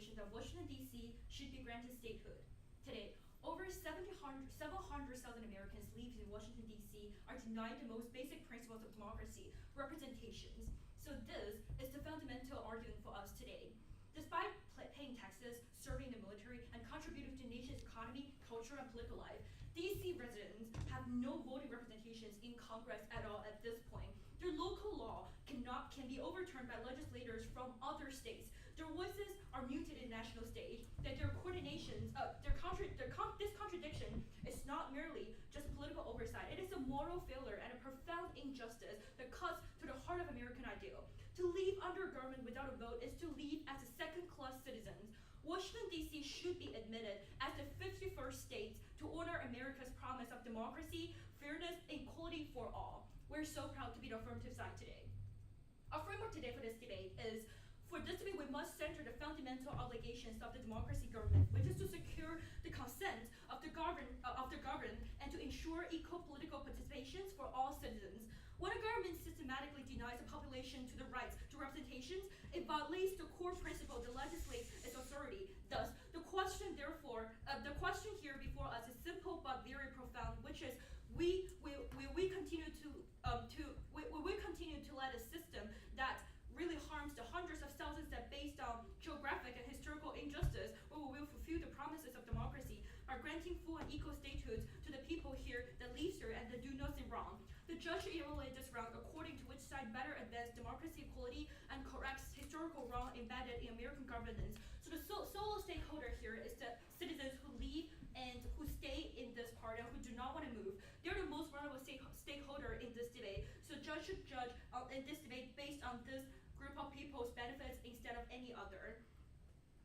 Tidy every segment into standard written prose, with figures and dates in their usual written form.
resolution that Washington, D.C. should be granted statehood. Today, over 700,000 Americans living in Washington, D.C. are denied the most basic principles of democracy, representations. So this is the fundamental argument for us today. Despite paying taxes, serving the military, and contributing to the nation's economy, culture, and political life, D.C. residents have no voting representations in Congress at all at this point. Their local law can be overturned by legislators from other states. Their voices are muted in national stage. That their coordinations, this contradiction is not merely just political oversight. It is a moral failure and a profound injustice that cuts to the heart of American ideal. To live under government without a vote is to live as a second-class citizens. Washington, D.C. should be admitted as the 51st state to honor America's promise of democracy, fairness, and equality for all. We're so proud to be the affirmative side today. Our framework today for this debate is, for this debate, we must center the fundamental obligations of the democracy government, which is to secure the consent of the governed and to ensure equal political participations for all citizens. When a government systematically denies a population to the rights to representations, it violates the core principle that legislates its authority. Thus, the question here before us is simple but very profound, which is, will we continue to let a system that really harms the hundreds of thousands that based on geographic and historical injustice, or we will fulfill the promises of democracy by granting full and equal statehood to the people here that live here and that do nothing wrong. The judge should evaluate this round according to which side better advances democracy equality and corrects historical wrong embedded in American governance. So the solo stakeholder here is the citizens who live and who stay in this part and who do not want to move. They're the most vulnerable stakeholder in this debate. So the judge should judge in this debate based on this group of people's benefits instead of any other.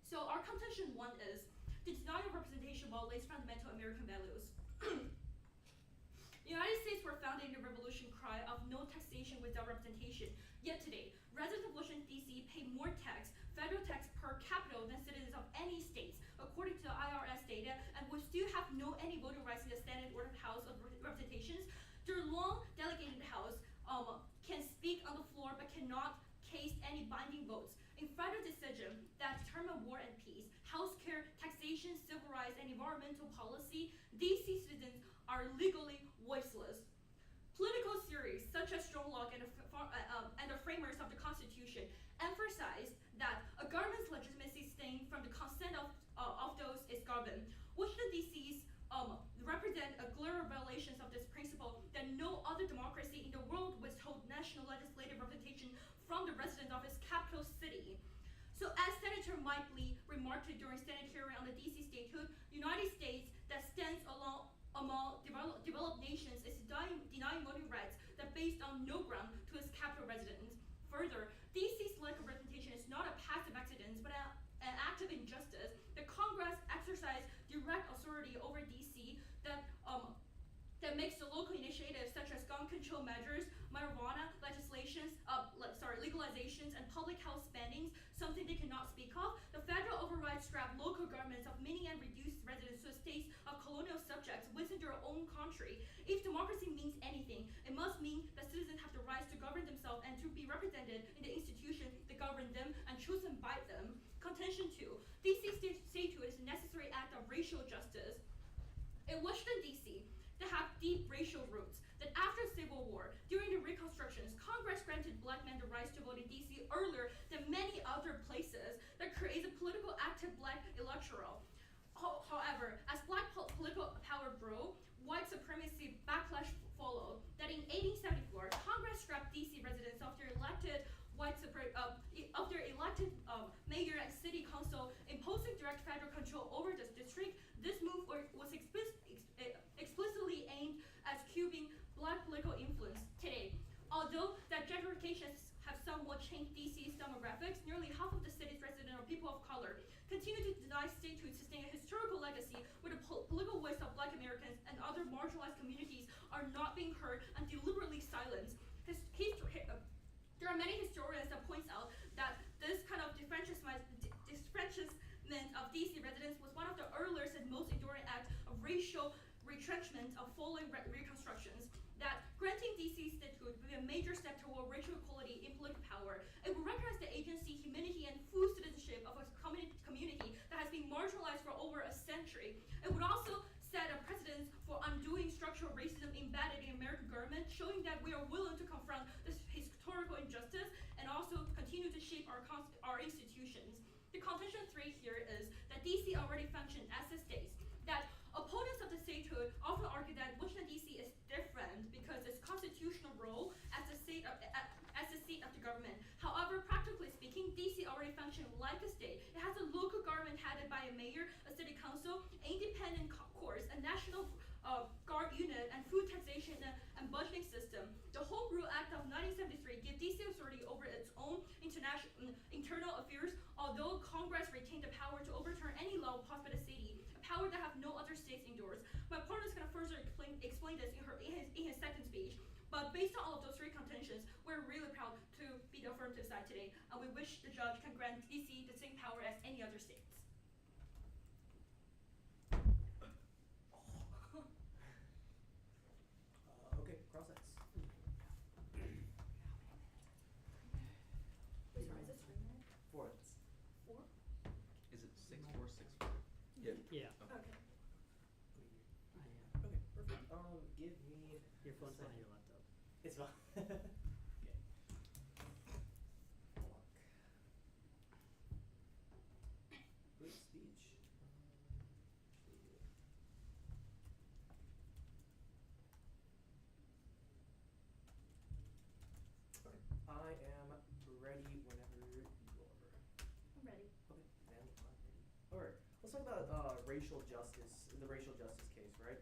So our contention one is, the denial of representation violates fundamental American values. The United States were founded in the revolution cry of no taxation without representation. Yet today, residents of Washington, D.C. pay more federal tax per capita than citizens of any states, according to the IRS data, and will still have any voting rights in the Senate or the House of Representations. Their long delegated House can speak on the floor but cannot cast any binding votes. In federal decisions that determine war and peace, healthcare, taxation, civil rights, and environmental policy, D.C. citizens are legally voiceless. Political theories such as John Locke and the framers of the Constitution emphasize that a government's legitimacy stems from the consent of those it governs. Washington, D.C.'s represent a glaring violation of this principle that no other democracy in the world withholds national legislative representation from the residents of its capital city. So as Senator Mike Lee remarked during Senate hearing on the D.C. statehood, the United States that stands among developed nations is denying voting rights that based on no ground to its capital residents. Further, D.C.'s lack of representation is not a passive accident, but an act of injustice. The Congress exercise direct authority over D.C. that makes the local initiatives such as gun control measures, marijuana legalizations, and public health spending something they cannot speak of. The federal override strap local governments of many and reduced residents to states of colonial subjects within their own country. If democracy means anything, it must mean that citizens have the rights to govern themselves and to be represented in the institutions that govern them and chosen by them. Contention 2. D.C. statehood is a necessary act of racial justice. In Washington, D.C., that have deep racial roots, that after the Civil War, during the Reconstructions, Congress granted black men the rights to vote in D.C. earlier than many other places, that creates a political active black electorate. However, as black political power grew, white supremacy backlash followed. That in 1874, Congress stripped D.C. residents of their elected mayor and city council, imposing direct federal control over this district. This move was explicitly aimed at curbing black political influence. Today, although that gentrification have somewhat changed DC's demographics, nearly half of the city's residents are people of color, continue to deny statehood, sustain a historical legacy where the political voice of black Americans and other marginalized communities are not being heard and deliberately silenced. There are many historians that point out that this kind of disfranchisement of DC residents was one of the earliest and most enduring acts of racial retrenchment of following reconstructions. That granting DC statehood would be a major step toward racial equality in political power. It will recognize the agency, humanity, and full citizenship of a community would also set a precedence for undoing structural racism embedded in American government, showing that we are willing to confront this historical injustice and also continue to shape our institutions. The contention 3 here is that DC already functioned as a state, that opponents of the statehood often argue that Washington DC is different because its constitutional role as the seat of the government. However, practically speaking, DC already functions like a state. It has a local government headed by a mayor, a city council, independent courts, a national guard unit, and food taxation and budgeting system. The Home Rule Act of 1973 gives DC authority over its own internal affairs, although Congress retained the power to overturn any law passed by the city, a power that have no other states endorsed. My partner is going to further explain this in his second speech. But based on all of those 3 contentions, we're really proud to be the affirmative side today, and we wish the judge can grant DC the same power as any other states. Okay, process. Wait, sorry, is this 3 minutes? 4 minutes. 4? Is it 6, 4, 6, 4? Yeah. Yeah. Okay. Okay, perfect. Give me Your phone's a on second. your laptop. It's fine. Okay. Good speech. Okay. I am ready whenever you are. I'm ready. Okay, then I'm ready. Alright, let's talk about racial justice, the racial justice case, right?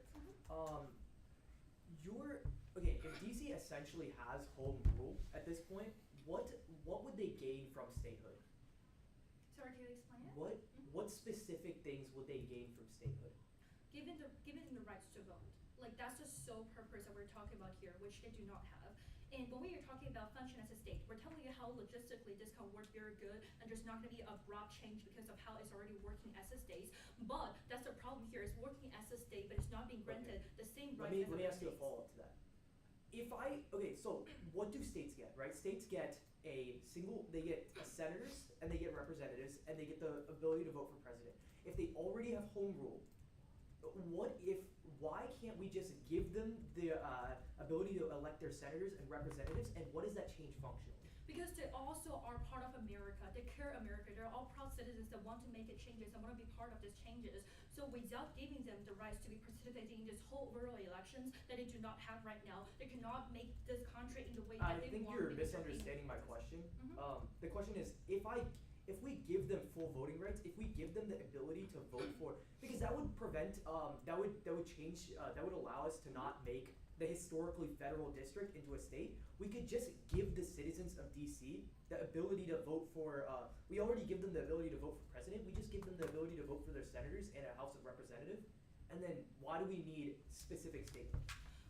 If DC essentially has home rule at this point, what would they gain from statehood? Sorry, can you explain it? What specific things would they gain from statehood? Given them the rights to vote. Like, that's the sole purpose that we're talking about here, which they do not have. And when we are talking about function as a state, we're telling you how logistically this can work very good, and there's not going to be a abrupt change because of how it's already working as a state. But that's the problem here, is working as a state, but it's not being granted the same rights as Let me other ask you a states. follow-up to that. So what do states get, right? States get they get senators, and they get representatives, and they get the ability to vote for president. If they already have home rule, why can't we just give them the ability to elect their senators and representatives, and what does that change functionally? Because they also are part of America. They care America. They're all proud citizens that want to make it changes and want to be part of these changes. So without giving them the rights to be participating in this whole overall elections that they do not have right now, they cannot make this country in the way that they want. I think you're misunderstanding my question. The question is, if we give them full voting rights, if we give them the ability to vote for, because that would prevent, that would allow us to not make the historically federal district into a state. We could just give the citizens of DC the ability to vote for, we already give them the ability to vote for president, we just give them the ability to vote for their senators and a House of Representatives. And then why do we need specific state?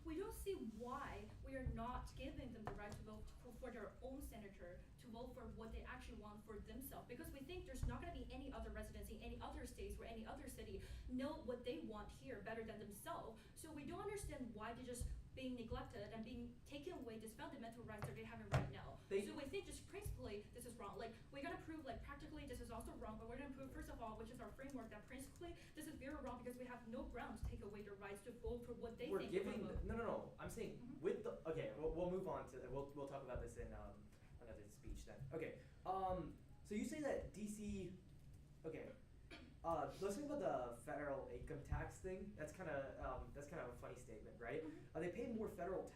We don't see why we are not giving them the right to vote for their own senator, to vote for what they actually want for themselves, because we think there's not going to be any other residents in any other states or any other city know what they want here better than themselves. So we don't understand why they're just being neglected and being taken away these fundamental rights that they have right now. So we think just principally this is wrong. Like, we're gonna prove like practically this is also wrong, but we're gonna prove first of all, which is our framework, that principally this is very wrong because we have no grounds to take away their rights to vote for what they We're think. giving no. I'm saying with the we'll move on to we'll talk about this in another speech then. Okay. So you say that DC. Okay. Let's talk about the federal income tax thing. That's kind of a funny statement, right? They pay more federal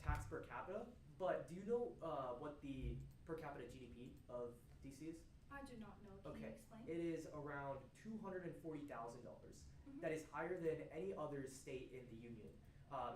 tax per capita, but do you know what the per capita GDP of DC is? I do not know. Can you explain? It is around $240,000. That is higher than any other state in the union,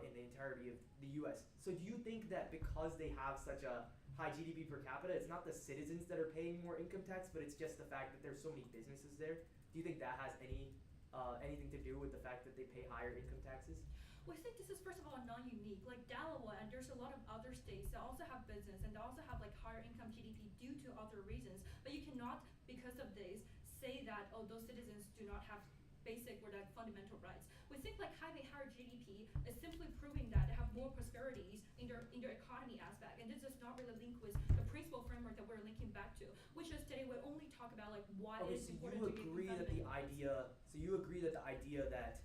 in the entirety of the U.S. So do you think that because they have such a high GDP per capita, it's not the citizens that are paying more income tax, but it's just the fact that there's so many businesses there? Do you think that has anything to do with the fact that they pay higher income taxes? Well, I think this is first of all non-unique. Like Delaware, and there's a lot of other states that also have business and they also have like higher income GDP due to other reasons. But you cannot, because of this, say that those citizens do not have basic or like fundamental rights. We think like having higher GDP is simply proving that they have more prosperities in their economy aspect, and this does not really link with the principal framework that we're linking back to, which is today we only talk about like why it's important to give So you agree that the idea, So you agree that the idea that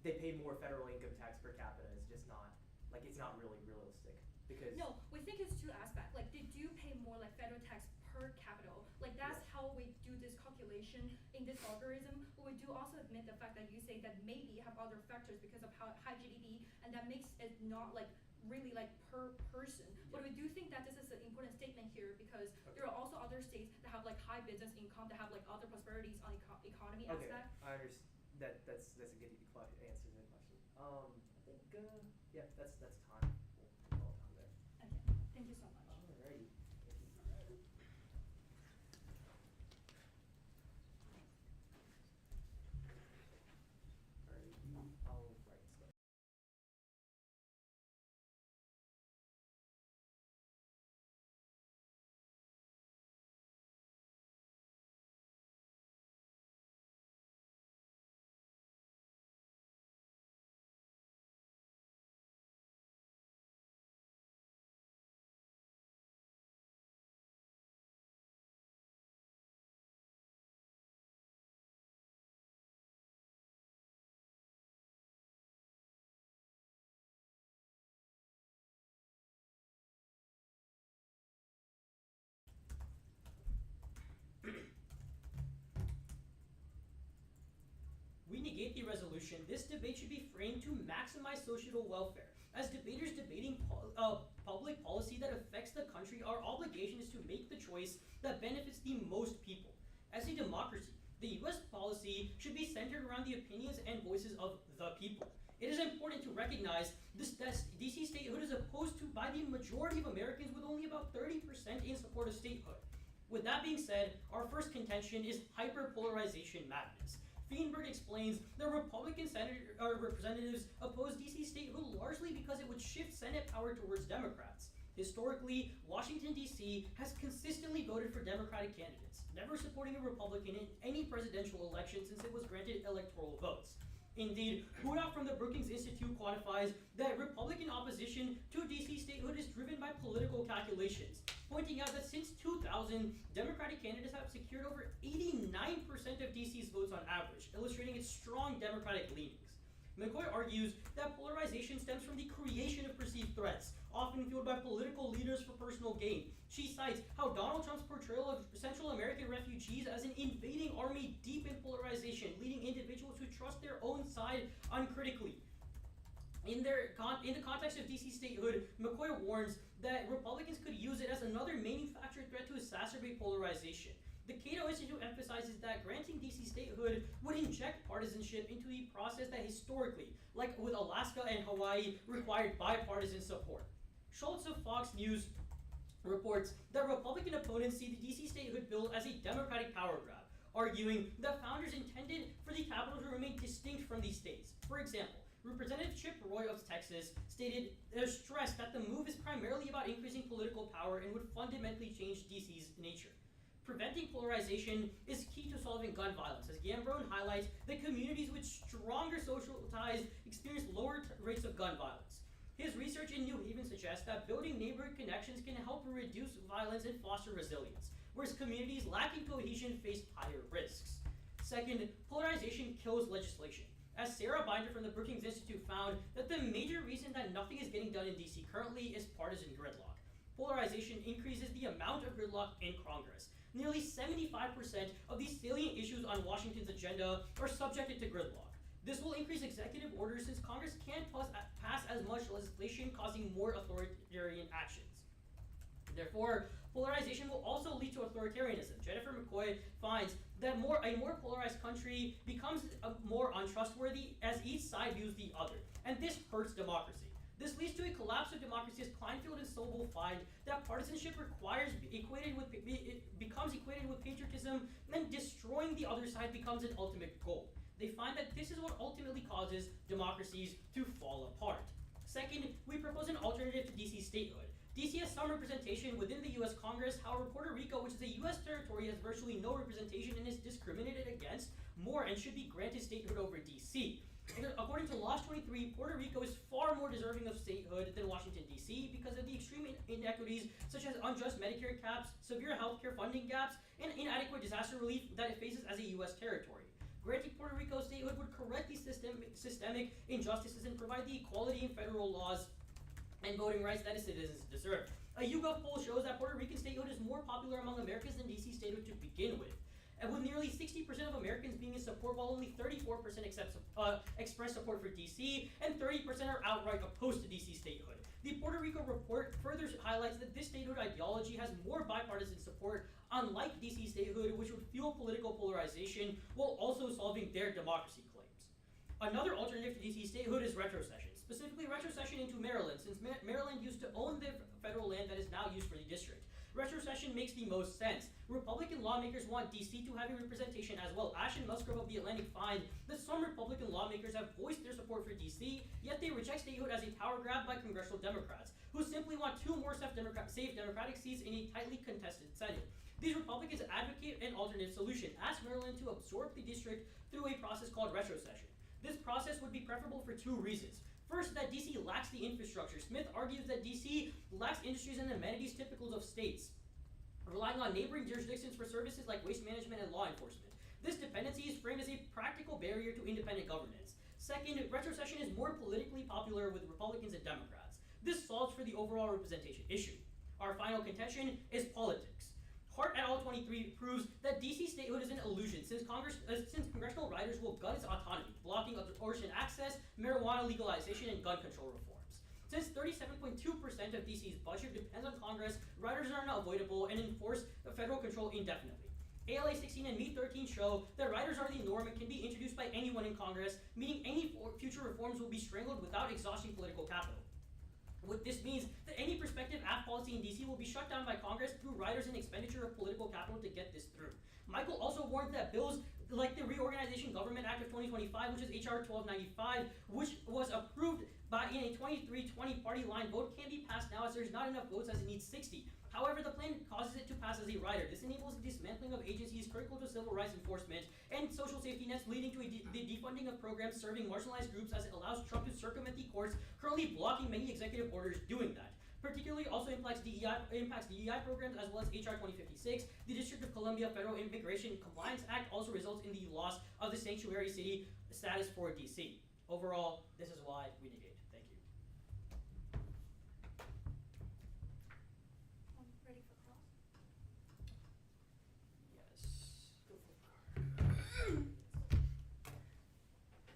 they pay more federal income tax per capita is just not, like, it's not really realistic, because No, we think it's two aspects. Like, they do pay more like federal tax per capita. Like, that's how we do this calculation in this algorithm. But we do also admit the fact that you say that maybe have other factors because of how high GDP, and that makes it not like really like per person. But we do think that this is an important statement here because there are also other states that have like high business income, that have like other prosperities on economy okay, aspect. I understand. That's a good answer to the question. I think yeah, that's time. We'll call time there. Okay, thank you so much. Alrighty. Alrighty, I'll write stuff. We negate the resolution. This debate should be framed to maximize societal welfare. As debaters debating public policy that affects the country, our obligation is to make the choice that benefits the most people. As a democracy, the US policy should be centered around the opinions and voices of the people. It is important to recognize that DC statehood is opposed to by the majority of Americans, with only about 30% in support of statehood. With that being said, our first contention is hyperpolarization madness. Feinberg explains that Republican representatives oppose DC statehood largely because it would shift Senate power towards Democrats. Historically, Washington, D.C. has consistently voted for Democratic candidates, never supporting a Republican in any presidential election since it was granted electoral votes. Indeed, Huda from the Brookings Institute quantifies that Republican opposition to DC statehood is driven by political calculations, pointing out that since 2000, Democratic candidates have secured over 89% of DC's votes on average, illustrating its strong Democratic leanings. McCoy argues that polarization stems from the creation of perceived threats, often fueled by political leaders for personal gain. She cites how Donald Trump's portrayal of Central American refugees as an invading army deepened polarization, leading individuals to trust their own side uncritically. In the context of DC statehood, McCoy warns that Republicans could use it as another manufactured threat to exacerbate polarization. The Cato Institute emphasizes that granting DC statehood would inject partisanship into the process that historically, like with Alaska and Hawaii, required bipartisan support. Schultz of Fox News reports that Republican opponents see the DC statehood bill as a Democratic power grab, arguing that founders intended for the capital to remain distinct from these states. For example, Representative Chip Roy of Texas stressed that the move is primarily about increasing political power and would fundamentally change DC's nature. Preventing polarization is key to solving gun violence, as Gambrone highlights that communities with stronger social ties experience lower rates of gun violence. His research in New Haven suggests that building neighborhood connections can help reduce violence and foster resilience, whereas communities lacking cohesion face higher risks. Second, polarization kills legislation. As Sarah Binder from the Brookings Institute found that the major reason that nothing is getting done in DC currently is partisan gridlock. Polarization increases the amount of gridlock in Congress. Nearly 75% of the salient issues on Washington's agenda are subjected to gridlock. This will increase executive orders since Congress can't pass as much legislation, causing more authoritarian actions. Therefore, polarization will also lead to authoritarianism. Jennifer McCoy finds that a more polarized country becomes more untrustworthy as each side views the other, and this hurts democracy. This leads to a collapse of democracy, as Kleinfeld and Sobel find that partisanship becomes equated with patriotism, and destroying the other side becomes an ultimate goal. They find that this is what ultimately causes democracies to fall apart. Second, we propose an alternative to DC statehood. DC has some representation within the US Congress, however Puerto Rico, which is a US territory, has virtually no representation and is discriminated against more and should be granted statehood over DC. According to Laws 23, Puerto Rico is far more deserving of statehood than Washington, D.C. because of the extreme inequities such as unjust Medicare caps, severe healthcare funding gaps, and inadequate disaster relief that it faces as a U.S. territory. Granting Puerto Rico statehood would correct these systemic injustices and provide the equality in federal laws and voting rights that its citizens deserve. A YouGov poll shows that Puerto Rican statehood is more popular among Americans than DC statehood to begin with. And with nearly 60% of Americans being in support, while only 34% express support for DC, and 30% are outright opposed to DC statehood. The Puerto Rico report further highlights that this statehood ideology has more bipartisan support, unlike DC statehood, which would fuel political polarization while also solving their democracy claims. Another alternative to DC statehood is retrocession, specifically retrocession into Maryland, since Maryland used to own the federal land that is now used for the district. Retrocession makes the most sense. Republican lawmakers want DC to have a representation as well. Ashton Musgrove of The Atlantic find that some Republican lawmakers have voiced their support for DC, yet they reject statehood as a power grab by congressional Democrats, who simply want 2 more safe Democratic seats in a tightly contested Senate. These Republicans advocate an alternate solution, ask Maryland to absorb the district through a process called retrocession. This process would be preferable for 2 reasons. First, that DC lacks the infrastructure. Smith argues that DC lacks industries and amenities typical of states, relying on neighboring jurisdictions for services like waste management and law enforcement. This dependency is framed as a practical barrier to independent governance. Second, retrocession is more politically popular with Republicans and Democrats. This solves for the overall representation issue. Our final contention is politics. Hart et al. 23 proves that DC statehood is an illusion since congressional riders will gut its autonomy, blocking abortion access, marijuana legalization, and gun control reforms. Since 37.2% of DC's budget depends on Congress, riders are unavoidable and enforce federal control indefinitely. ALA 16 and Me 13 show that riders are the norm and can be introduced by anyone in Congress, meaning any future reforms will be strangled without exhausting political capital. What this means that any prospective AF policy in DC will be shut down by Congress through riders and expenditure of political capital to get this through. Michael also warned that bills like the Reorganization Government Act of 2025, which is HR 1295, which was approved in a 23-20 party line vote, can't be passed now as there's not enough votes as it needs 60. However, the plan causes it to pass as a rider. This enables the dismantling of agencies critical to civil rights enforcement and social safety nets, leading to the defunding of programs serving marginalized groups, as it allows Trump to circumvent the courts, currently blocking many executive orders doing that. Particularly also impacts DEI programs as well as HR 2056. The District of Columbia Federal Immigration Compliance Act also results in the loss of the sanctuary city status for DC. Overall, this is why we negate. Thank you. Ready for cross? Yes.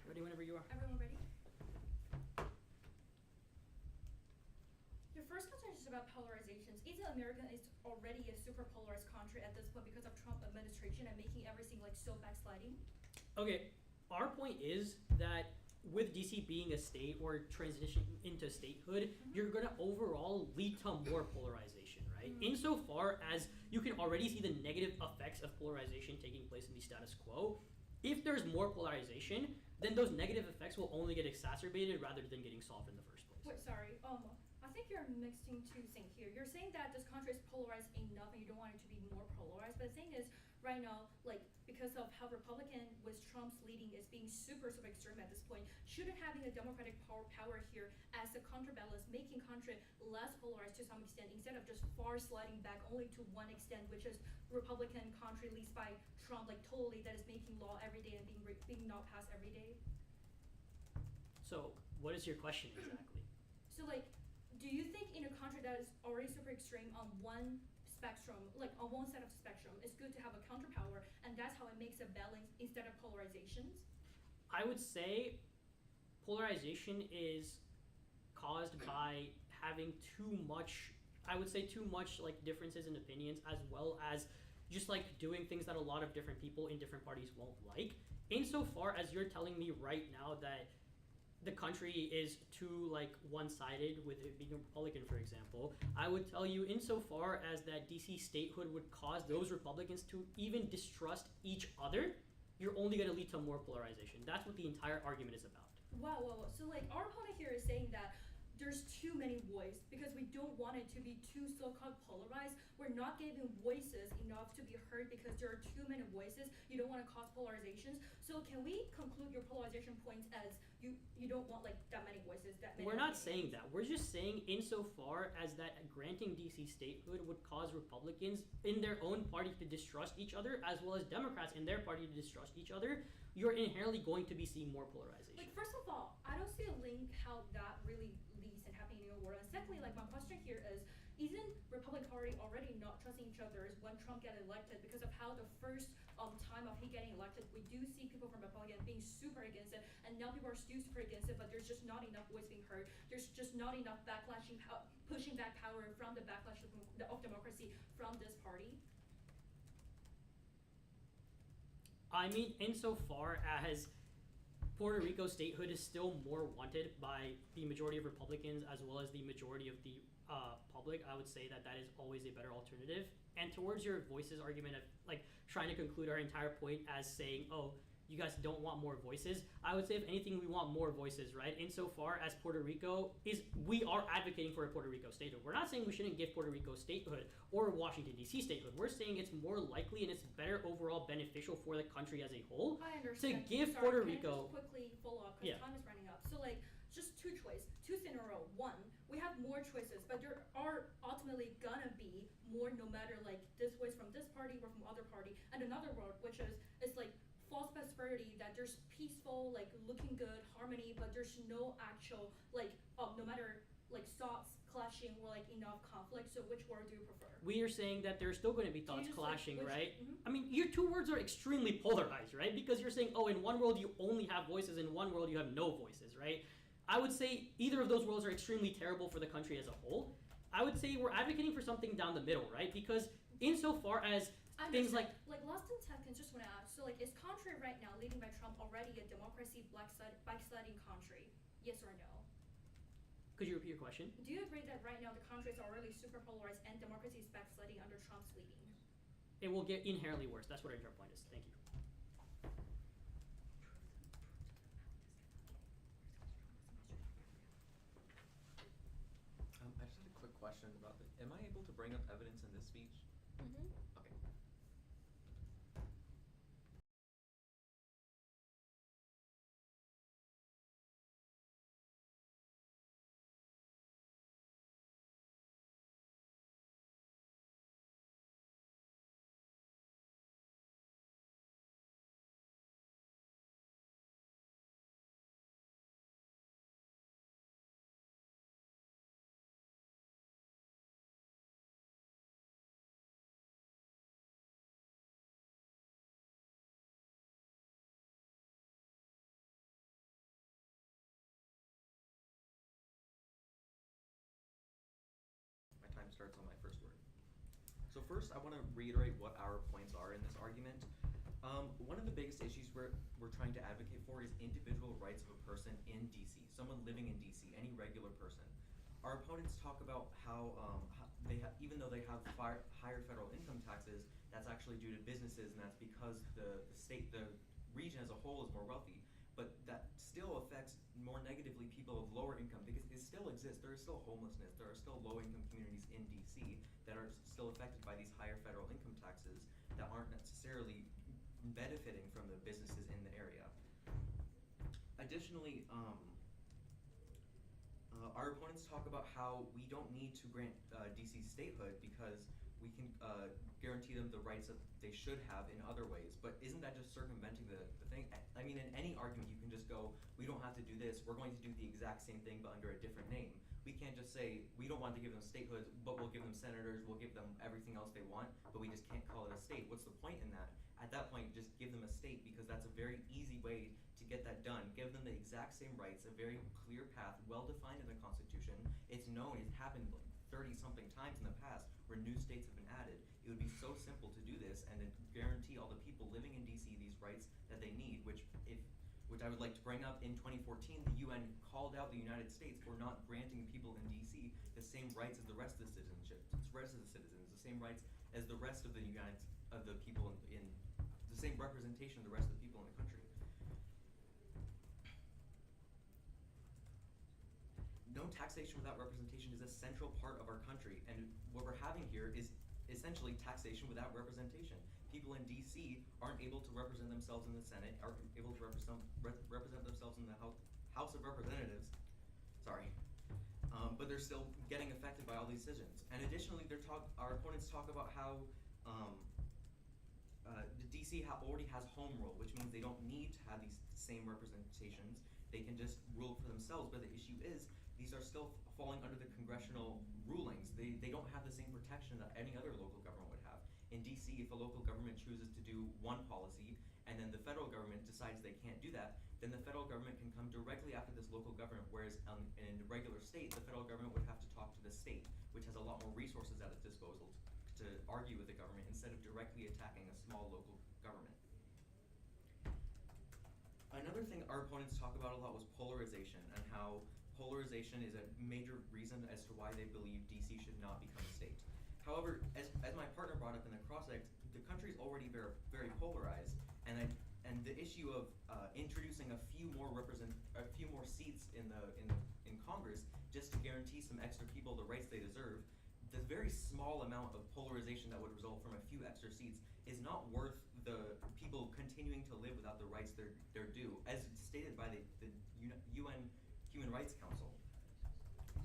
Ready whenever you are. Everyone ready? Your first concern is about polarizations. Isn't America is already a super polarized country at this point because of Trump administration and making everything like so backsliding? Okay, our point is that with DC being a state or transitioning into statehood, you're going to overall lead to more polarization, right? Insofar as you can already see the negative effects of polarization taking place in the status quo, if there's more polarization, then those negative effects will only get exacerbated rather than getting solved in the first place. Wait, sorry. I think you're mixing 2 things here. You're saying that this country is polarized enough and you don't want it to be more polarized, but the thing is, right now, like, because of how Republican with Trump's leading is being super extreme at this point, shouldn't having a Democratic power here as a counterbalance, making country less polarized to some extent, instead of just far sliding back only to one extent, which is Republican country leads by Trump, like totally that is making law every day and being not passed every day? So, what is your question exactly? So, like, do you think in a country that is already super extreme on one spectrum, like on one side of the spectrum, it's good to have a counterpower, and that's how it makes a balance instead of polarizations? I would say polarization is caused by having too much like differences in opinions, as well as just like doing things that a lot of different people in different parties won't like. Insofar as you're telling me right now that the country is too like one-sided with it being a Republican, for example, I would tell you insofar as that DC statehood would cause those Republicans to even distrust each other, you're only going to lead to more polarization. That's what the entire argument is about. Wow. So like our opponent here is saying that there's too many voices because we don't want it to be too so-called polarized. We're not giving voices enough to be heard because there are too many voices. You don't want to cause polarizations. So can we conclude your polarization points as you don't want like that many voices, that many We're not opinions. saying that. We're just saying insofar as that granting DC statehood would cause Republicans in their own party to distrust each other, as well as Democrats in their party to distrust each other, you're inherently going to be seeing more polarization. Like, first of all, I don't see a link how that really leads and happening in the world. And secondly, like, my question here is, isn't Republican Party already not trusting each other when Trump got elected because of how the first time of he getting elected, we do see people from Republican being super against it, and now people are still super against it, but there's just not enough voice being heard. There's just not enough pushing back power from the backlash of democracy from this party. I mean, insofar as Puerto Rico statehood is still more wanted by the majority of Republicans as well as the majority of the public, I would say that that is always a better alternative. And towards your voices argument of like trying to conclude our entire point as saying, oh, you guys don't want more voices, I would say if anything, we want more voices, right? Insofar as Puerto Rico is, we are advocating for a Puerto Rico statehood. We're not saying we shouldn't give Puerto Rico statehood or Washington, D.C. statehood. We're saying it's more likely and it's better overall beneficial for the country as a whole I understand. to give Sorry, Puerto can I Rico. just quickly follow up because Yeah. time is running up. So like, just two in a row. One, we have more choices, but there are ultimately gonna be more no matter like this voice from this party or from other party, and another word which is like false prosperity, that there's peaceful, like looking good, harmony, but there's no actual like no matter like thoughts clashing or like enough conflict. So which word do you prefer? We are saying that there's still going to be Can you thoughts just, like, clashing, which- right? Mhm. I mean, your two words are extremely polarized, right? Because you're saying, oh, in one world you only have voices, in one world you have no voices, right? I would say either of those worlds are extremely terrible for the country as a whole. I would say we're advocating for something down the middle, right? Because insofar as I things understand. like less than seconds, just wanna ask. So like, is country right now leading by Trump already a democracy backsliding country? Yes or no? could you repeat your question? Do you agree that right now the country is already super polarized and democracy is backsliding under Trump's leading? It will get inherently worse. That's what our entire point is. Thank you. I just had a quick question about this. Am I able to bring up evidence in this speech? Mm-hmm. Okay. My time starts on my first word. So first, I want to reiterate what our points are in this argument. One of the biggest issues we're trying to advocate for is individual rights of a person in DC, someone living in DC, any regular person. Our opponents talk about how even though they have higher federal income taxes, that's actually due to businesses, and that's because the region as a whole is more wealthy. But that still affects more negatively people of lower income because it still exists. There is still homelessness. There are still low-income communities in DC that are still affected by these higher federal income taxes that aren't necessarily benefiting from the businesses in the area. Additionally, our opponents talk about how we don't need to grant DC statehood because we can guarantee them the rights that they should have in other ways. But isn't that just circumventing the thing? I mean, in any argument, you can just go, we don't have to do this. We're going to do the exact same thing, but under a different name. We can't just say, we don't want to give them statehood, but we'll give them senators, we'll give them everything else they want, but we just can't call it a state. What's the point in that? At that point, just give them a state because that's a very easy way to get that done. Give them the exact same rights, a very clear path, well-defined in the Constitution. It's known, it's happened like 30-something times in the past where new states have been added. It would be so simple to do this and then guarantee all the people living in DC these rights that they need, which I would like to bring up. In 2014, the UN called out the United States for not granting people in DC the same rights as the rest of the citizens, the same rights as the rest of the people in the same representation of the rest of the people in the country. No taxation without representation is a central part of our country, and what we're having here is essentially taxation without representation. People in DC aren't able to represent themselves in the Senate, aren't able to represent themselves in the House of Representatives. Sorry. But they're still getting affected by all these decisions. And additionally, our opponents talk about how the DC already has home rule, which means they don't need to have these same representations. They can just rule for themselves. But the issue is, these are still falling under the congressional rulings. They don't have the same protection that any other local government would have. In DC, if a local government chooses to do one policy, and then the federal government decides they can't do that, then the federal government can come directly after this local government, whereas in a regular state, the federal government would have to talk to the state, which has a lot more resources at its disposal to argue with the government instead of directly attacking a small local government. Another thing our opponents talk about a lot was polarization, and how polarization is a major reason as to why they believe DC should not become a state. However, as my partner brought up in the cross-examination, the country is already very polarized, and the issue of introducing a few more seats in Congress just to guarantee some extra people the rights they deserve, the very small amount of polarization that would result from a few extra seats is not worth the people continuing to live without the rights they're due, as stated by the UN Human Rights Council.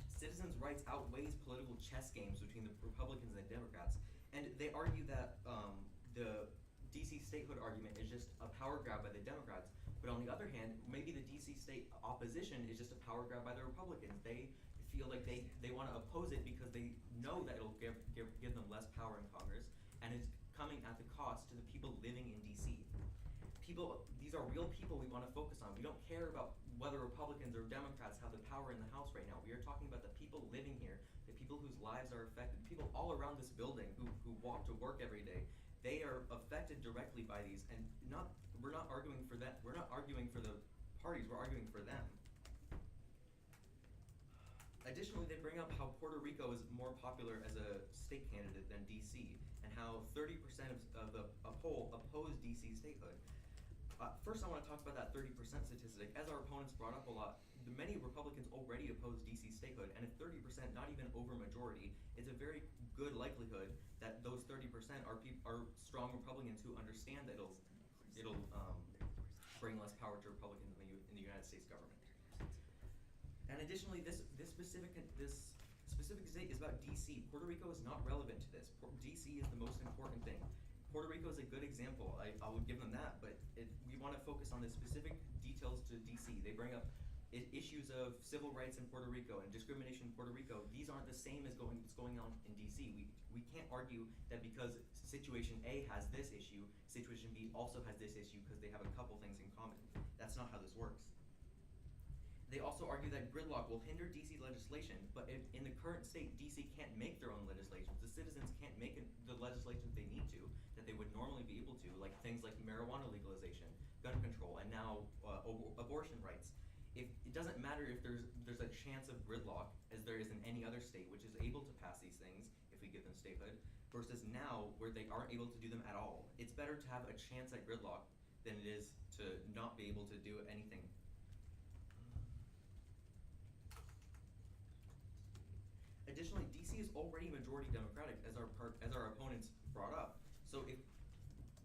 Citizens' rights outweighs political chess games between the Republicans and the Democrats, and they argue that the DC statehood argument is just a power grab by the Democrats, but on the other hand, maybe the DC state opposition is just a power grab by the Republicans. They feel like they want to oppose it because they know that it'll give them less power in Congress, and it's coming at the cost to the people living in DC. These are real people we want to focus on. We don't care about whether Republicans or Democrats have the power in the House right now. We are talking about the people living here, the people whose lives are affected, people all around this building who walk to work every day. They are affected directly by these, and we're not arguing for that. We're not arguing for the parties, we're arguing for them. Additionally, they bring up how Puerto Rico is more popular as a state candidate than DC, and how 30% of the poll oppose DC statehood. First, I want to talk about that 30% statistic. As our opponents brought up a lot, many Republicans already oppose DC statehood, and if 30%, not even over majority, it's a very good likelihood that those 30% are strong Republicans who understand that it'll bring less power to Republicans in the United States government. And additionally, this specific state is about DC. Puerto Rico is not relevant to this. DC is the most important thing. Puerto Rico is a good example. I would give them that, but we want to focus on the specific details to DC. They bring up issues of civil rights in Puerto Rico and discrimination in Puerto Rico. These aren't the same as what's going on in DC. We can't argue that because situation A has this issue, situation B also has this issue because they have a couple things in common. That's not how this works. They also argue that gridlock will hinder DC legislation, but in the current state, DC can't make their own legislation. The citizens can't make the legislation they need to, that they would normally be able to, like things like marijuana legalization, gun control, and now abortion rights. It doesn't matter if there's a chance of gridlock, as there is in any other state, which is able to pass these things if we give them statehood, versus now where they aren't able to do them at all. It's better to have a chance at gridlock than it is to not be able to do anything. Additionally, DC is already majority Democratic, as our opponents brought up. So if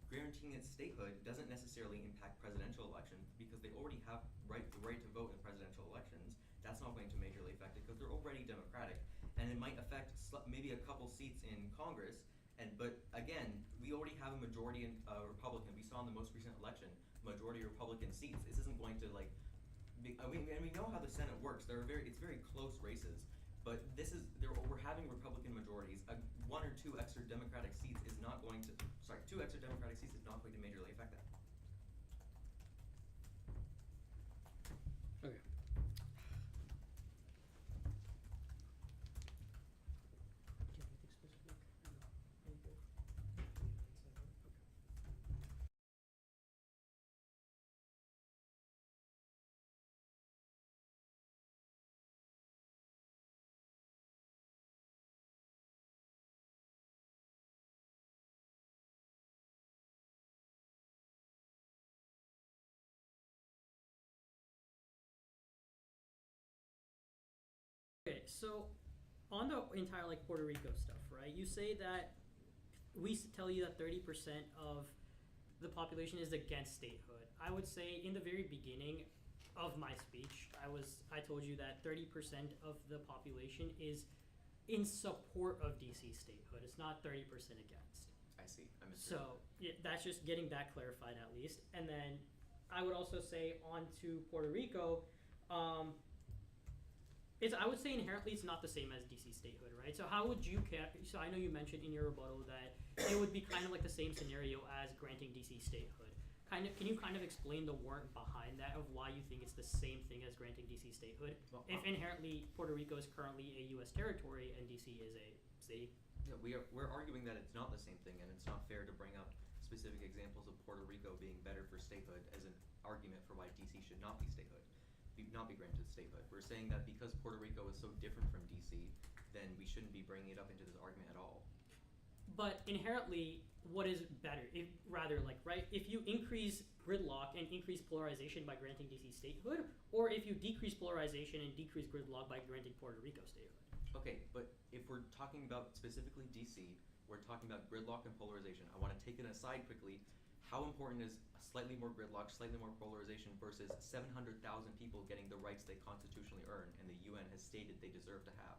guaranteeing its statehood doesn't necessarily impact presidential elections, because they already have the right to vote in presidential elections, that's not going to majorly affect it because they're already Democratic, and it might affect maybe a couple seats in Congress. But again, we already have a majority in Republican. We saw in the most recent election majority Republican seats. This isn't going to and we know how the Senate works. It's very close races. But we're having Republican majorities. One or two extra Democratic seats is not going to, two extra Democratic seats is not going to majorly affect that. Okay. Okay, so on the entire Puerto Rico stuff, right? You say that we tell you that 30% of the population is against statehood. I would say in the very beginning, of my speech, I told you that 30% of the population is in support of DC statehood. It's not 30% against. I see. I misheard. So yeah, that's just getting that clarified at least. And then I would also say on to Puerto Rico, I would say inherently it's not the same as DC statehood, right? So how would you so I know you mentioned in your rebuttal that it would be kind of like the same scenario as granting DC statehood. Can you kind of explain the warrant behind that of why you think it's the same thing as granting DC statehood? Well, if inherently Puerto Rico is currently a U.S. territory and DC is a state. Yeah, we're arguing that it's not the same thing, and it's not fair to bring up specific examples of Puerto Rico being better for statehood as an argument for why DC should not be not be granted statehood. We're saying that because Puerto Rico is so different from DC, then we shouldn't be bringing it up into this argument at all. But inherently, what is better? If you increase gridlock and increase polarization by granting DC statehood, or if you decrease polarization and decrease gridlock by granting Puerto Rico statehood. Okay, but if we're talking about specifically DC, we're talking about gridlock and polarization. I want to take it aside quickly. How important is slightly more gridlock, slightly more polarization versus 700,000 people getting the rights they constitutionally earn and the UN has stated they deserve to have?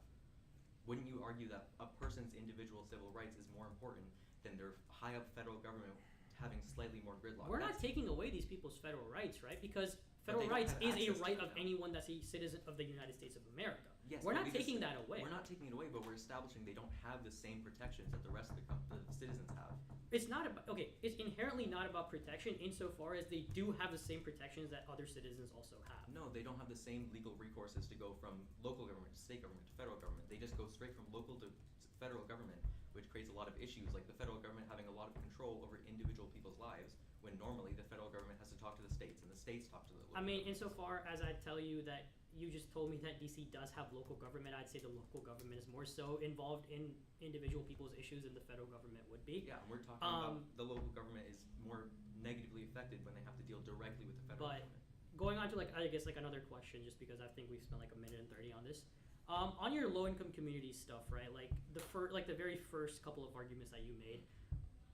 Wouldn't you argue that a person's individual civil rights is more important than their high up federal government having slightly more gridlock? We're not taking away these people's federal rights, right? Because federal rights is a right of anyone that's a citizen of the United States of America. Yes, we're not taking that away. We're not taking it away, but we're establishing they don't have the same protections that the rest of the citizens have. It's not about, it's inherently not about protection insofar as they do have the same protections that other citizens also have. No, they don't have the same legal recourses to go from local government to state government to federal government. They just go straight from local to federal government, which creates a lot of issues, like the federal government having a lot of control over individual people's lives, when normally the federal government has to talk to the states, and the states talk to the local government. Insofar as I tell you that you just told me that DC does have local government, I'd say the local government is more so involved in individual people's issues than the federal government would be. Yeah, and we're talking about the local government is more negatively affected when they have to deal directly with the federal government. Going on to another question, just because I think we've spent like a minute and 30 on this. On your low-income community stuff, right? Like the very first couple of arguments that you made,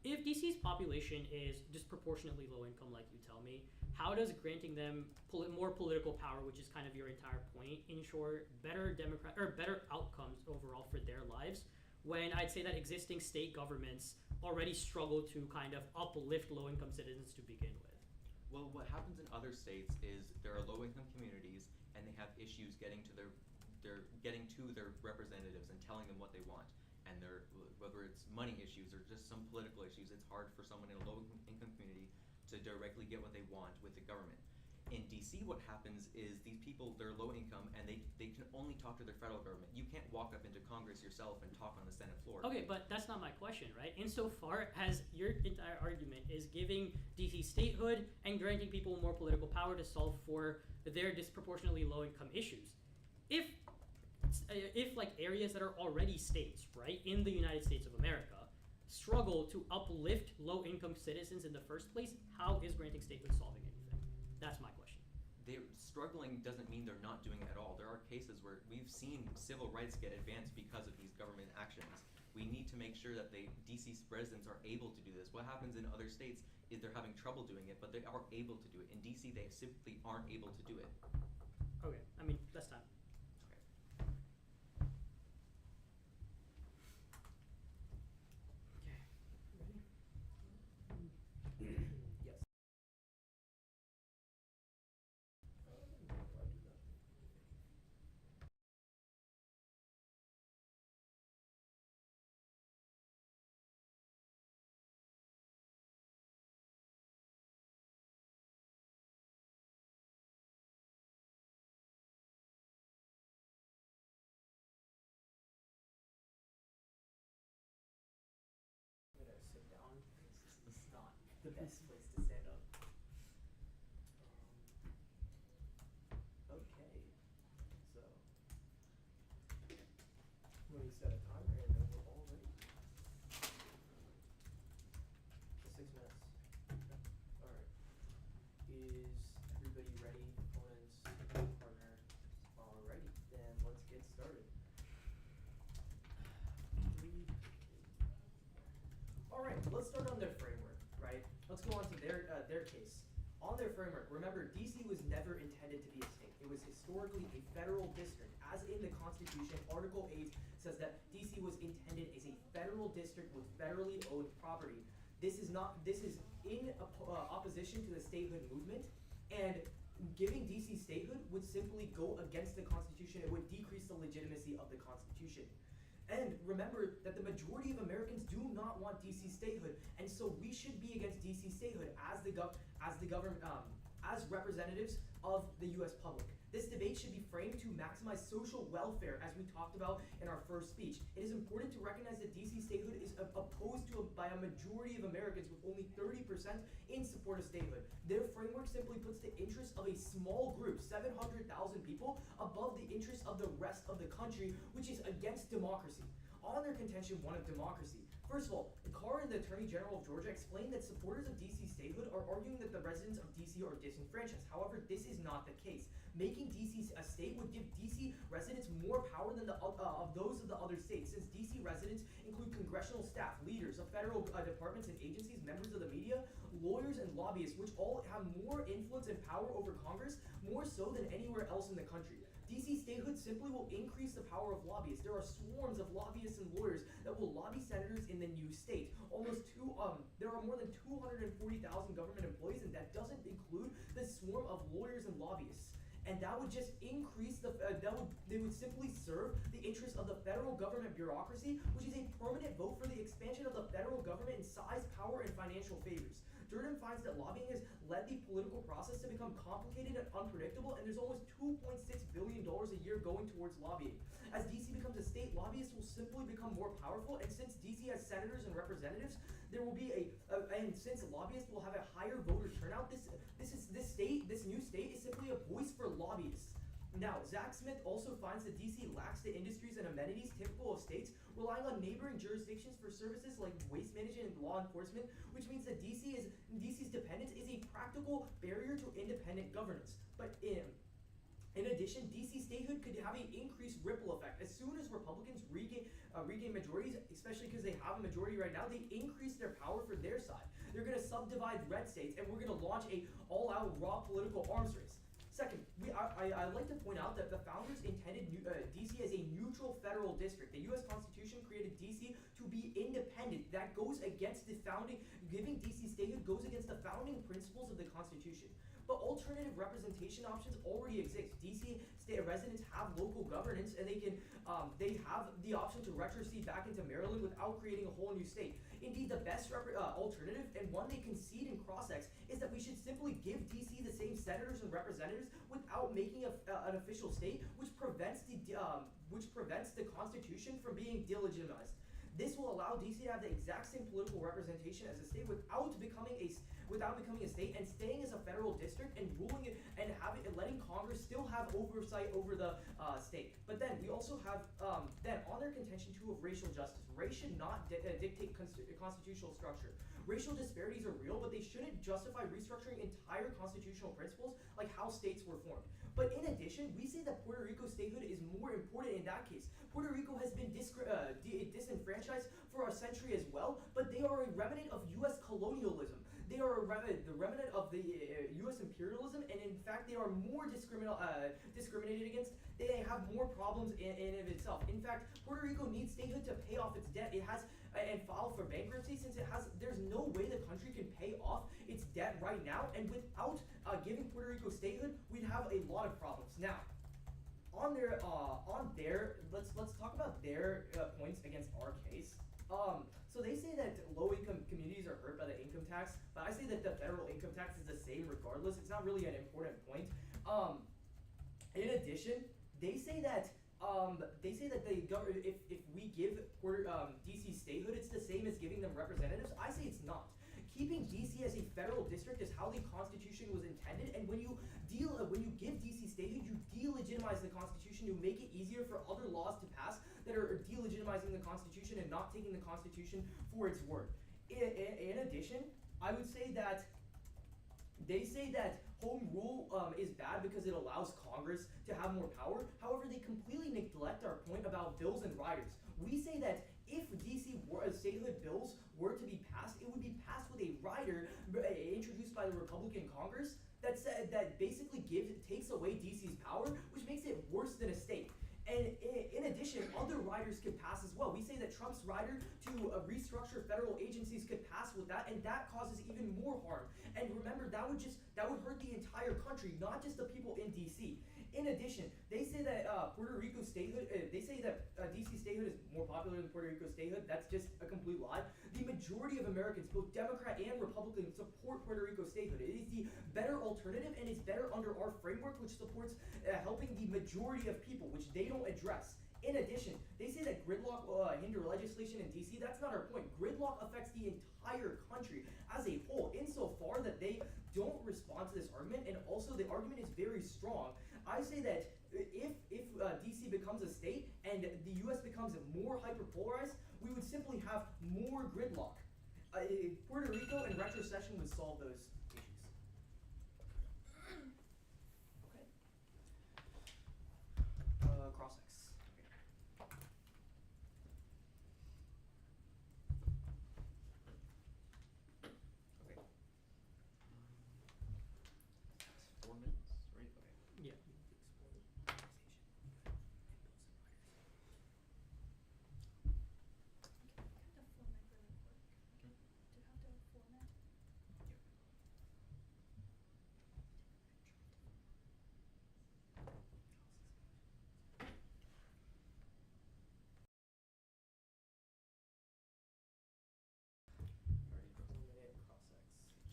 if DC's population is disproportionately low income, like you tell me, how does granting them more political power, which is kind of your entire point, ensure better outcomes overall for their lives? When I'd say that existing state governments already struggle to kind of uplift low-income citizens to begin with. Well, what happens in other states is there are low-income communities, and they have issues getting to their representatives and telling them what they want. And whether it's money issues or just some political issues, it's hard for someone in a low-income community to directly get what they want with the government. In DC, what happens is these people, they're low income, and they can only talk to their federal government. You can't walk up into Congress yourself and talk on the Senate floor. Okay, but that's not my question, right? Insofar as your entire argument is giving DC statehood and granting people more political power to solve for their disproportionately low-income issues. If like areas that are already states, right, in the United States of America, struggle to uplift low-income citizens in the first place, how is granting statehood solving anything? That's my question. They're struggling doesn't mean they're not doing it at all. There are cases where we've seen civil rights get advanced because of these government actions. We need to make sure that DC residents are able to do this. What happens in other states is they're having trouble doing it, but they are able to do it. In DC, they simply aren't able to do it. Okay, that's time. The best place to stand up. Okay, so let me set a timer and then we're all ready. 6 minutes. All right. Is everybody ready? Opponents, partner. Alrighty, then let's get started. All right, let's start on their framework. Right? Let's go on to their case. on their framework, remember, DC was never intended to be a state. It was historically a federal district. As in the Constitution, Article 8 says that DC was intended as a federal district with federally owned property. This is in opposition to the statehood movement, and giving DC statehood would simply go against the Constitution. It would decrease the legitimacy of the Constitution. And remember that the majority of Americans do not want DC statehood, and so we should be against DC statehood as representatives of the U.S. public. This debate should be framed to maximize social welfare, as we talked about in our first speech. It is important to recognize that DC statehood is opposed by a majority of Americans, with only 30% in support of statehood. Their framework simply puts the interests of a small group, 700,000 people, above the interests of the rest of the country, which is against democracy. On their contention one of democracy. First of all, Carr, the Attorney General of Georgia, explained that supporters of DC statehood are arguing that the residents of DC are disenfranchised. However, this is not the case. Making DC a state would give DC residents more power than of those of the other states, since DC residents include congressional staff, leaders of federal departments and agencies, members of the media, lawyers, and lobbyists, which all have more influence and power over Congress, more so than anywhere else in the country. DC statehood simply will increase the power of lobbyists. There are swarms of lobbyists and lawyers that will lobby senators in the new state. There are more than 240,000 government employees, and that doesn't include the swarm of lawyers and lobbyists. And that would just increase they would simply serve the interests of the federal government bureaucracy, which is a permanent vote for the expansion of the federal government in size, power, and financial favors. Durden finds that lobbying has led the political process to become complicated and unpredictable, and there's almost $2.6 billion a year going towards lobbying. As DC becomes a state, lobbyists will simply become more powerful, and since DC has senators and representatives, there will be and since lobbyists will have a higher voter turnout, this new state is simply a voice for lobbyists. Now, Zach Smith also finds that DC lacks the industries and amenities typical of states, relying on neighboring jurisdictions for services like waste management and law enforcement, which means that DC's dependence is a practical barrier to independent governance. But in addition, DC statehood could have an increased ripple effect. As soon as Republicans regain majorities, especially because they have a majority right now, they increase their power for their side. They're going to subdivide red states, and we're going to launch a all-out raw political arms race. Second, I like to point out that the founders intended DC as a neutral federal district. The U.S. Constitution created DC to be independent. That goes against the founding, giving DC statehood goes against the founding principles of the Constitution. But alternative representation options already exist. DC state residents have local governance, and they have the option to retrocede back into Maryland without creating a whole new state. Indeed, the best alternative, and one they concede in cross-ex, is that we should simply give DC the same senators and representatives without making an official state, which prevents the Constitution from being delegitimized. This will allow DC to have the exact same political representation as a state without becoming a state, and staying as a federal district and ruling it and letting Congress still have oversight over the state. But then we also have on their contention too of racial justice. Race should not dictate constitutional structure. Racial disparities are real, but they shouldn't justify restructuring entire constitutional principles like how states were formed. But in addition, we say that Puerto Rico statehood is more important in that case. Puerto Rico has been disenfranchised for a century as well, but they are a remnant of U.S. colonialism. They are the remnant of the U.S. imperialism, and in fact, they are more discriminated against. They have more problems in and of itself. In fact, Puerto Rico needs statehood to pay off its debt. It has and file for bankruptcy, since there's no way the country can pay off its debt right now, and without giving Puerto Rico statehood, we'd have a lot of problems. Now, let's talk about their points against our case. So they say that low-income communities are hurt by the income tax, but I say that the federal income tax is the same regardless. It's not really an important point. In addition, they say that if we give DC statehood, it's the same as giving them representatives. I say it's not. Keeping DC as a federal district is how the Constitution was intended, and when you give DC statehood, you delegitimize the Constitution. You make it easier for other laws to pass that are delegitimizing the Constitution and not taking the Constitution for its word. In addition, I would say that they say that home rule is bad because it allows Congress to have more power. However, they completely neglect our point about bills and riders. We say that if DC statehood bills were to be passed, it would be passed with a rider introduced by the Republican Congress riders could pass as well. We say that Trump's rider to restructure federal agencies could pass with that, and that causes even more harm. And remember, that would hurt the entire country, not just the people in DC. In addition, they say that Puerto Rico statehood, they say that DC statehood is more popular than Puerto Rico statehood. That's just a complete lie. The majority of Americans, both Democrat and Republican, support Puerto Rico statehood. It is the better alternative, and it's better under our framework, which supports helping the majority of people, which they don't address. In addition, they say that gridlock will hinder legislation in DC. That's not our point. Gridlock affects the entire country as a whole, insofar that they don't respond to this argument, and also the argument is very strong. I say that if DC becomes a state and the U.S. becomes more hyperpolarized, we would simply have more gridlock. Puerto Rico and retrocession would solve those issues. Okay. Cross-X. Okay. 4 minutes, right? Okay. Yeah.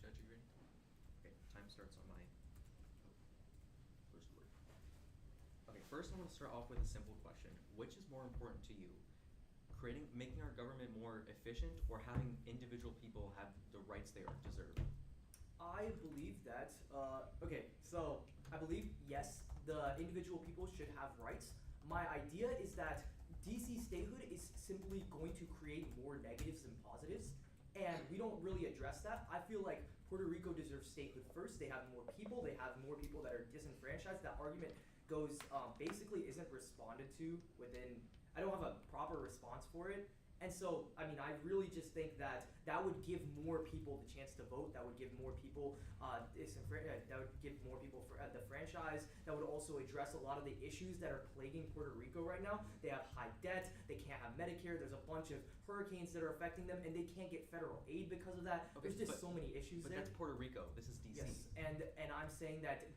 Judge, you ready? Okay, time starts on my first word. Okay, first I want to start off with a simple question. Which is more important to you? Making our government more efficient, or having individual people have the rights they deserve? I believe that, okay, so I believe, yes, the individual people should have rights. My idea is that DC statehood is simply going to create more negatives than positives, and we don't really address that. I feel like Puerto Rico deserves statehood first. They have more people that are disenfranchised. That argument goes, basically isn't responded to within, I don't have a proper response for it. And so, I mean, I really just think that that would give more people the chance to vote. That would give more people that would give more people the franchise. That would also address a lot of the issues that are plaguing Puerto Rico right now. They have high debt. They can't have Medicare. There's a bunch of hurricanes that are affecting them, and they can't get federal aid because of that. Okay, There's just so many issues But there. that's Puerto Rico. This is DC. Yes, and I'm saying that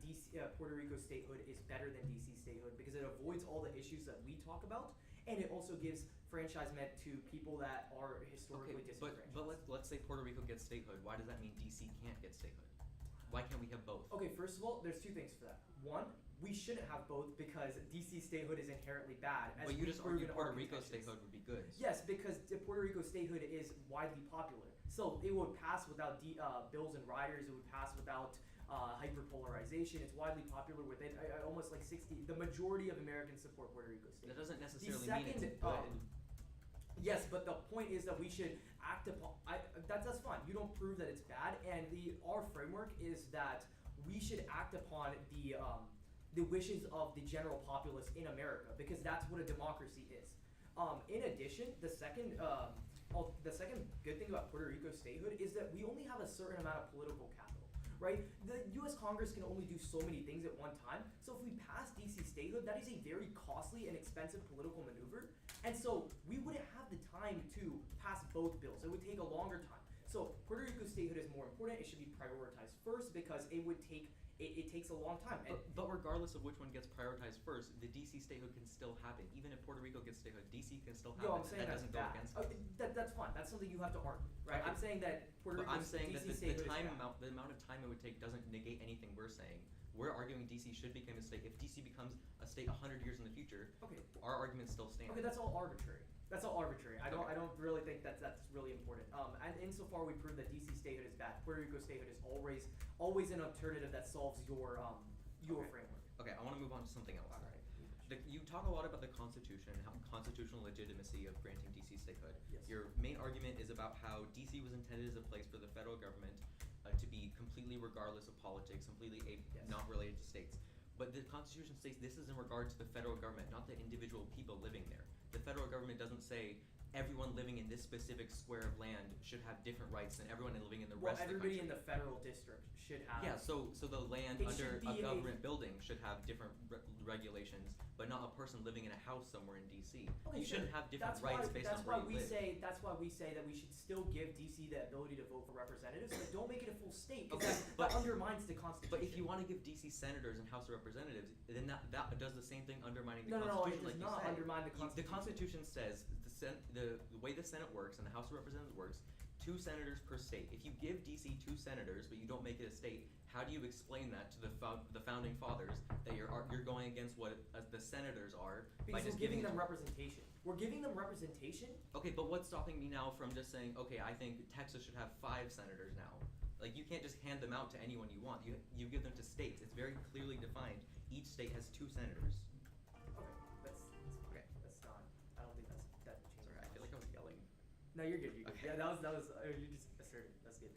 Puerto Rico statehood is better than DC statehood because it avoids all the issues that we talk about, and it also gives franchisement to people that are historically disenfranchised. But let's say Puerto Rico gets statehood. Why does that mean DC can't get statehood? Why can't we have both? Okay, first of all, there's two things for that. One, we shouldn't have both because DC statehood is inherently bad. But you just argued Puerto Rico statehood would be good. Yes, because the Puerto Rico statehood is widely popular. So it would pass without bills and riders. It would pass without hyperpolarization. It's widely popular within almost like 60. The majority of Americans support Puerto Rico statehood. That doesn't necessarily The mean it's second, good. Yes, but the point is that we should act upon. That's fine. You don't prove that it's bad, and our framework is that we should act upon the wishes of the general populace in America because that's what a democracy is. In addition, the second good thing about Puerto Rico statehood is that we only have a certain amount of political capital, right? The U.S. Congress can only do so many things at one time. So if we pass DC statehood, that is a very costly and expensive political maneuver. And so we wouldn't have the time to pass both bills. It would take a longer time. So Puerto Rico statehood is more important. It should be prioritized first because it takes a long time. But regardless of which one gets prioritized first, the DC statehood can still happen. Even if Puerto Rico gets statehood, DC can still happen. I'm saying that that's doesn't go bad. against it. That's fine. That's something you have to argue, right? Okay. I'm saying that Puerto Rico I'm saying DC that statehood the is amount of time it would take doesn't negate anything we're saying. We're arguing DC should become a state. If DC becomes a state 100 years in the future, Okay. our argument still stands. Okay, that's all arbitrary. That's all arbitrary. I don't really think that's really important. And insofar we prove that DC statehood is bad, Puerto Rico statehood is always an alternative that solves your framework. Okay, I want to move on to something else. All right. You talk a lot about the Constitution and how constitutional legitimacy of granting DC statehood. Yes. Your main argument is about how DC was intended as a place for the federal government to be completely regardless of politics, completely Yes. not related to states. But the Constitution states this is in regard to the federal government, not the individual people living there. The federal government doesn't say everyone living in this specific square of land should have different rights than everyone living in the Well, rest of the everybody country. in the federal district should have. Yeah, so the land It under should a be government building should have different regulations, but not a person living in a house somewhere in DC. Okay, You sure. shouldn't have different rights based on where you live. That's why we say that we should still give DC the ability to vote for representatives, but don't make it a full state. Okay, Because but- that undermines the Constitution. But if you want to give DC senators and House of Representatives, then that does the same thing, undermining the No, Constitution, it like does you not said. undermine the The Constitution. Constitution says the way the Senate works and the House of Representatives works, 2 senators per state. If you give DC 2 senators, but you don't make it a state, how do you explain that to the founding fathers that you're going against what the senators are by Because just we're giving it them to- representation. We're giving them representation. Okay, but what's stopping me now from just saying, okay, I think Texas should have 5 senators now? Like, you can't just hand them out to anyone you want. You give them to states. It's very clearly defined. Each state has 2 senators. Okay, that's fine. Okay. That's not. I don't think that changes. Sorry, I feel like I was yelling. No, you're good. You're good. Okay. Yeah, that was. You just asserted. That's good.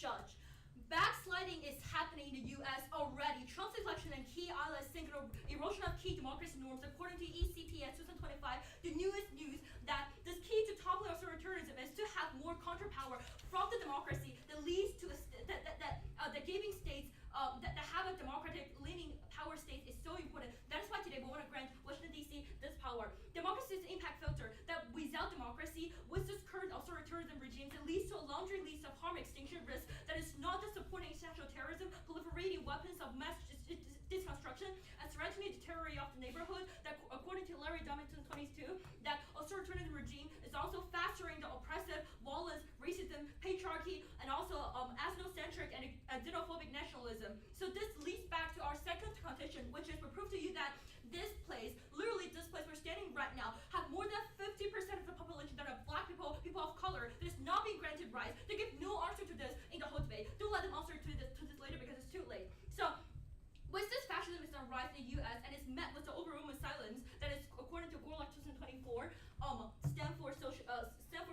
judge. Backsliding is happening in the U.S. already. Trump's election and key allies signal erosion of key democracy norms, according to ECP at 2025. The newest news that this key to toppling authoritarianism is to have more counterpower from the democracy that leads to the giving states that have a democratic leaning power state is so important. That is why today we want to grant Washington D.C. this power. Democracy's impact filter that without democracy, with this current authoritarianism regime, it leads to a laundry list of harm extinction risks that is not just supporting international terrorism, proliferating weapons of mass deconstruction, and threatening the deterioration of the neighborhood. That, according to Larry Dummington 22, that authoritarianism regime is also fostering the oppressive, violence, racism, patriarchy, and also ethnocentric and xenophobic nationalism. So this leads back to our second condition, which is we prove to you that this place, literally this place we're standing right now, have more than 50% of the population that are black people, people of color, that is not being granted rights. They give no answer to this in the whole debate. Don't let them answer to this later because it's too late. So with this fascism is on rise in the U.S. and it's met with the overwhelming silence that is, according to Gorlach 2024, Stanford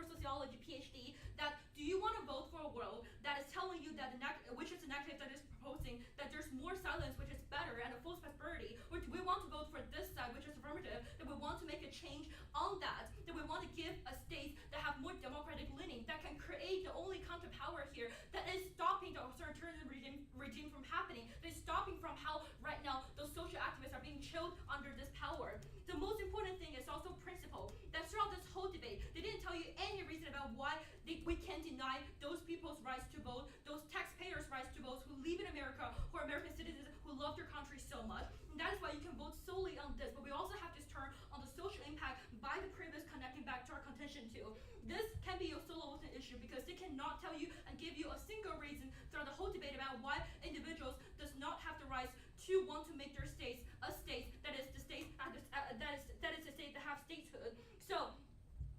Sociology PhD, that do you want to vote for a world that is telling you that which is the negative that is proposing that there's more silence, which is better, and a false prosperity, or do we want to vote for this side, which is affirmative, that we want to make a change on that we want to give a state that have more democratic leaning, that can create the only counterpower here that is stopping the authoritarian regime from happening, that is stopping from how right now those social activists are being chilled under this power. The most important thing is also principle. That throughout this whole debate, they didn't tell you any reason about why we can deny those people's rights to vote, those taxpayers' rights to vote who live in America, who are American citizens, who love their country so much. And that is why you can vote solely on this. But we also have to turn on the social impact by the previous connecting back to our contention too. This can be a solo voting issue because they cannot tell you and give you a single reason throughout the whole debate about why individuals does not have the rights to want to make their states a state that is the state that is the state that have statehood. So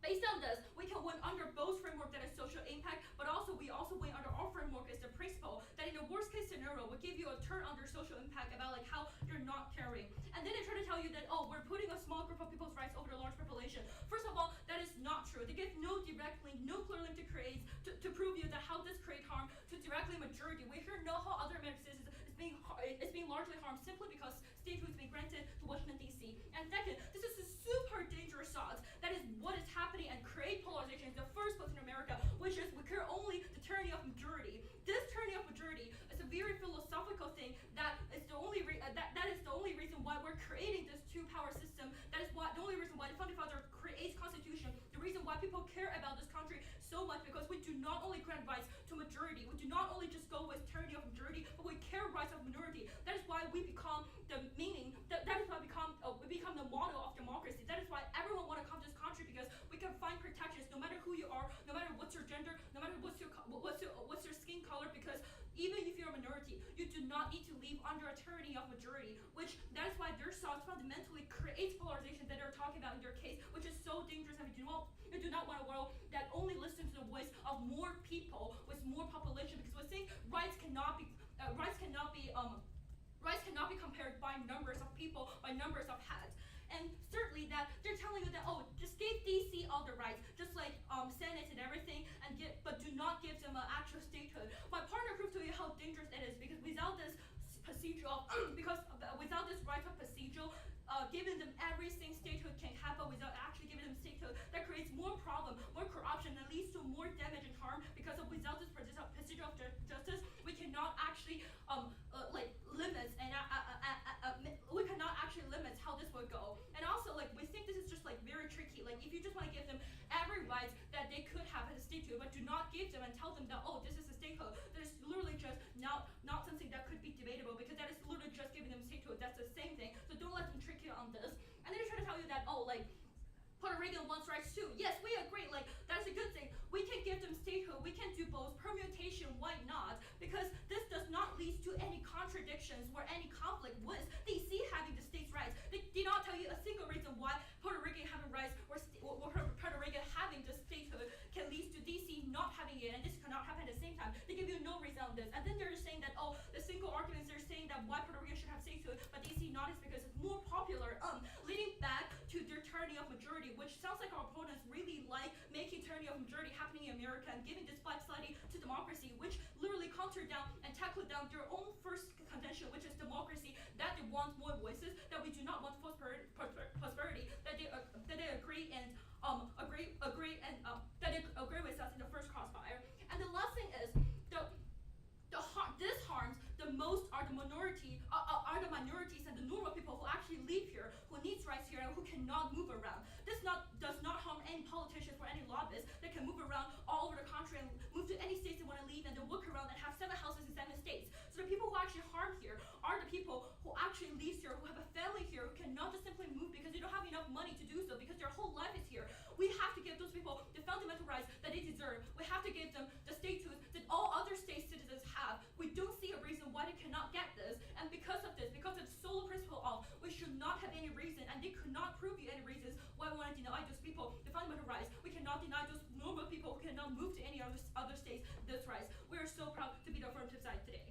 based on this, we can win under both framework that is social impact, but also we also win under our framework is the principle that in the worst case scenario will give you a turn under social impact about like how you're not caring. And then they try to tell you that, oh, we're putting a small group of people's rights over the large population. First of all, that is not true. They give no direct link, no clear link to create to prove you that how this create harm to directly majority. We here know how other American citizens is being largely harmed simply because statehood is being granted to Washington D.C. And second, this is a super dangerous thought. That is what is happening and create polarization in the first place in America, which is we care only the tyranny of majority. This tyranny of majority is a very philosophical thing that is the only that is the only reason why we're creating this two-power system. That is why the only reason why the founding father creates constitution. The reason why people care about this country so much because we do not only grant rights to majority, we do not only just go with tyranny of majority, but we care rights of minority. That is why we become the meaning. That is why we become the model of democracy. That is why everyone want to come to this country because we can find protections no matter who you are, no matter what's your gender, no matter what's your skin color. Because even if you're a minority, you do not need to live under a tyranny of majority. Which that is why their thoughts fundamentally creates polarization that they're talking about in their case, which is so dangerous. And we do not want a world that only listens to the voice of more people with more population, because we think rights cannot be compared by numbers of people, by numbers of heads. And certainly that they're telling you that, oh, just give DC all the rights, just like Senate and everything, but do not give them an actual statehood. My partner proved to you how dangerous it is, because without this procedural, without this right of procedural, giving them everything statehood can happen without actually giving them statehood, that creates more problem, more corruption, and leads to more damage and harm. Because without this procedural justice, we cannot actually limits and we cannot actually limit how this will go. And also, like, we think this is just like very tricky. Like, if you just want to give them every right that they could have as a statehood, but do not give them and tell them that, oh, this is a statehood, that is literally just not something that could be debatable, because that is literally just giving them statehood. That's the same thing. So don't let them trick you on this. And then they try to tell you that, oh, like, Puerto Rico wants rights too. Yes, we agree. Like, that's a good thing. We can give them statehood. We can do both. Permutation, why not? Because this does not lead to any contradictions or any conflict with DC having the state's rights. They did not tell you a single reason why Puerto Rican having rights or Puerto Rican having the statehood can lead to DC not having it, and this cannot happen at the same time. They give you no reason on this. And then they're saying that, oh, the single arguments they're saying that why Puerto Rican should have statehood, but DC not, is because it's more popular, leading back to their tyranny of majority, which sounds like our opponents really like making tyranny of majority happening in America and giving this backsliding to democracy, which literally want more voices, that we do not want prosperity, that they agree and that they agree with us in the first crossfire. And the last thing is this harms the most are the minorities and the normal people who actually live here, who needs rights here, and who cannot move around. This does not harm any politicians or any lobbyists that can move around all over the country and move to any states they want to leave, and then work around and have 7 houses in 7 states. So the people who actually harm here are the people who actually live here, who have a family here, who cannot just simply move because they don't have enough money to do so, because their whole life is here. We have to give those people the fundamental rights that they deserve. We have to give them the statehood that all other state citizens have. We don't see a reason why they cannot get this, and because of this, because of the sole principle of we should not have any reason, and they could not prove you any reasons why we want to deny those people the fundamental rights. We cannot deny those normal people who cannot move to any other states those rights. We are so proud to be the affirmative side today.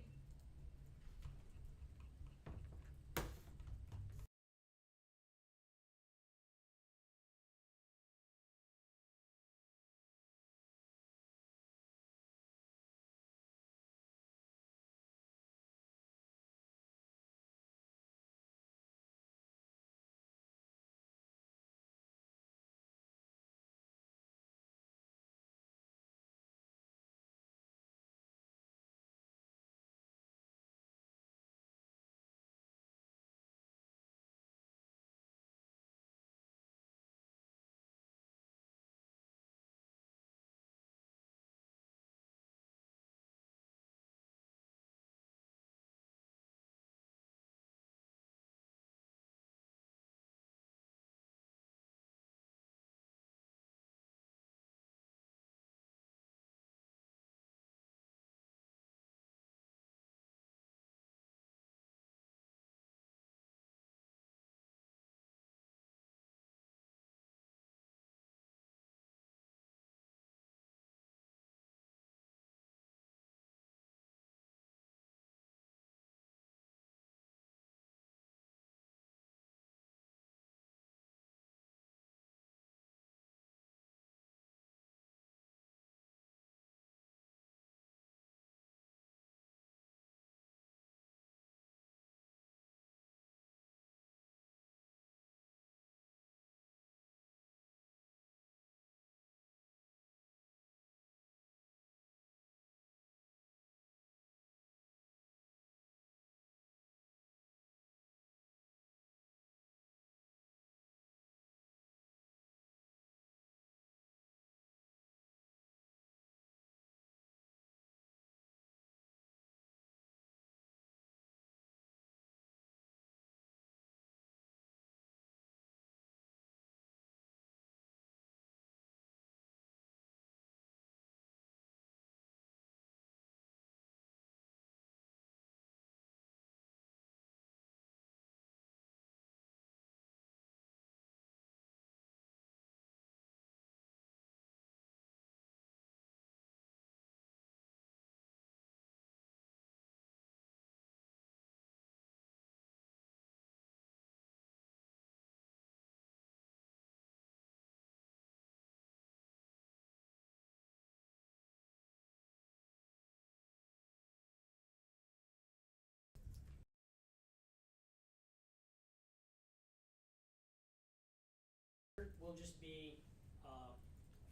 Will just be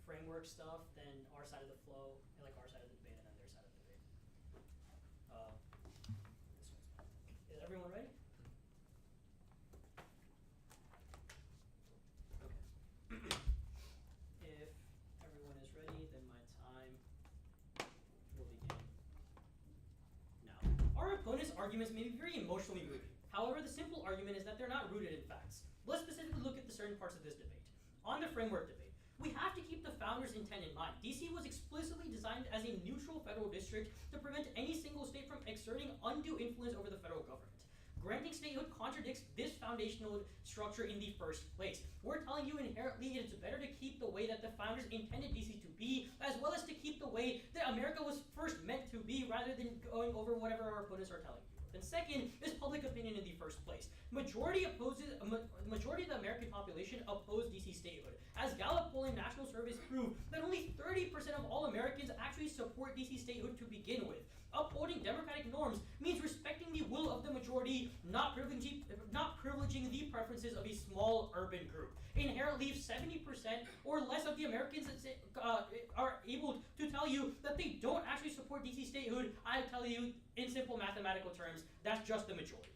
framework stuff, then our side of the flow, and like our side of the debate, and then their side of the debate. Is everyone ready? Okay. If everyone is ready, then my time will begin now. Our opponents' arguments may be very emotionally rooted. However, the simple argument is that they're not rooted in facts. Let's specifically look at the certain parts of this debate. On the framework debate, we have to keep the founders' intent in mind. DC was explicitly designed as a neutral federal district to prevent any single state from exerting undue influence over the federal government. Granting statehood contradicts this foundational structure in the first place. We're telling you inherently it's better to keep the way that the founders intended DC to be, as well as to keep the way that America was first meant to be, rather than going over whatever our opponents are telling you. And second is public opinion in the first place. Majority of the American population oppose DC statehood. As Gallup polling National Surveys prove that only 30% of all Americans actually support DC statehood to begin with. Upholding democratic norms means respecting the will of the majority, not privileging preferences of a small urban group. Inherently, if 70% or less of the Americans are able to tell you that they don't actually support DC statehood, I tell you in simple mathematical terms, that's just the majority.